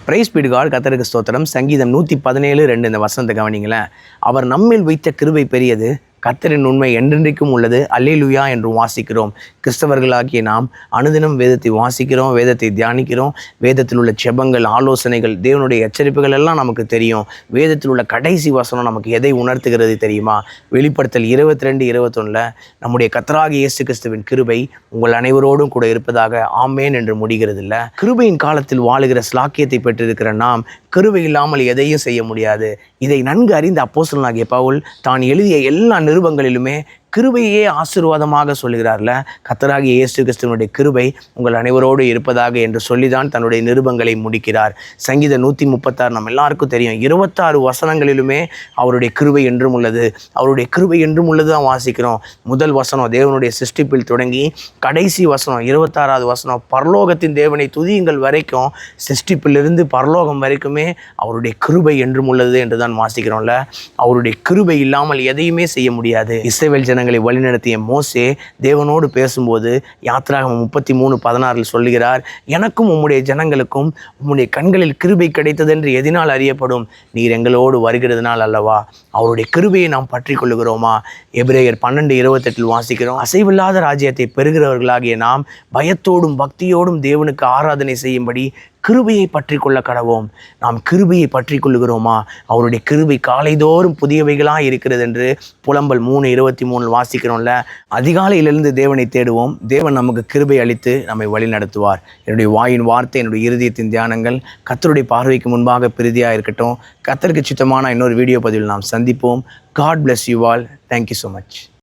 Price பீடுகால் கர்த்தருக்கு ஸ்தோத்திரம். சங்கீதம் 117:2 இந்த வசனத்தை கவனிங்களேன். அவர் நம்மில் வைத்த கிருபை பெரியது, கர்த்தரின் உண்மை என்றென்றைக்கும் உள்ளது, அல்லேலூயா என்று வாசிக்கிறோம். கிறிஸ்தவர்களாகிய நாம் அனுதினம் வேதத்தை வாசிக்கிறோம், வேதத்தை தியானிக்கிறோம். வேதத்தில் உள்ள ஜெபங்கள், ஆலோசனைகள், தேவனுடைய எச்சரிப்புகள் எல்லாம் நமக்கு தெரியும். வேதத்தில் உள்ள கடைசி வசனம் நமக்கு எதை உணர்த்துகிறது தெரியுமா? வெளிப்படுத்தல் 22:21 நம்முடைய கர்த்தராகிய இயேசு கிறிஸ்துவின் கிருபை உங்கள் அனைவரோடும் கூட இருப்பதாக ஆமேன் என்று முடிகிறது இல்லை. கிருபையின் காலத்தில் வாழுகிற ஸ்லாக்கியத்தை பெற்றிருக்கிற நாம் கிருபை இல்லாமல் எதையும் செய்ய முடியாது. இதை நன்கு அறிந்த அப்போஸ்தலனாகிய பவுல் தான் எழுதிய எல்லா நிருபங்களிலுமே கிருபையே ஆசீர்வாதமாக சொல்கிறார்ல. கர்த்தராகிய இயேசு கிறிஸ்துவினுடைய கிருபை உங்கள் அனைவரோடு இருப்பதாக என்று சொல்லிதான் தன்னுடைய நிருபங்களை முடிக்கிறார். சங்கீதம் 136 நம்ம எல்லாருக்கும் தெரியும். 26 வசனங்களிலுமே அவருடைய கிருபை என்றும் உள்ளது, அவருடைய கிருபை என்றும் உள்ளது தான் வாசிக்கிறோம். முதல் வசனம் தேவனுடைய சிருஷ்டிப்பில் தொடங்கி கடைசி வசனம் 26வது வசனம் பரலோகத்தின் தேவனை துதியுங்கள் வரைக்கும், சிருஷ்டிப்பிலிருந்து பரலோகம் வரைக்குமே அவருடைய கிருபை என்றும் உள்ளது என்று தான் வாசிக்கிறோம்ல. அவருடைய கிருபை இல்லாமல் எதையுமே செய்ய முடியாது. இஸ்ரவேல் ஜனங்களை வழிநடத்திய மோசே தேவனோடு பேசும்போது யாத்திராகமம் 33:16 சொல்லுகிறார், எனக்கும் உம்முடைய ஜனங்களுக்கும் உம்முடைய கண்களில் கிருபை கிடைத்தது என்று எதினால் அறியப்படும், நீர் எங்களோடு வருகிறதுனால் அல்லவா. அவருடைய கிருபையை நாம் பற்றி கொள்ளுகிறோமா? எபிரேயர் 12:28 வாசிக்கிறோம், அசைவில்லாத ராஜ்யத்தை பெறுகிறவர்களாகிய நாம் பயத்தோடும் பக்தியோடும் தேவனுக்கு ஆராதனை செய்யும்படி கிருபையை பற்றி கொள்ள கடவோம். நாம் கிருபையை பற்றி கொள்ளுகிறோமா? அவருடைய கிருபை காலைதோறும் புதியவைகளாக இருக்கிறது என்று புலம்பல் 3:23 வாசிக்கிறோம்ல. அதிகாலையிலிருந்து தேவனை தேடுவோம், தேவன் நமக்கு கிருபை அளித்து நம்மை வழி நடத்துவார். என்னுடைய வாயின் வார்த்தை, என்னுடைய இருதயத்தின் தியானங்கள் கர்த்தருடைய பார்வைக்கு முன்பாக பிரதியாக இருக்கட்டும். கர்த்தருக்கு சித்தமான இன்னொரு வீடியோ பதிவில் நாம் சந்திப்போம். God bless you all. Thank you so much.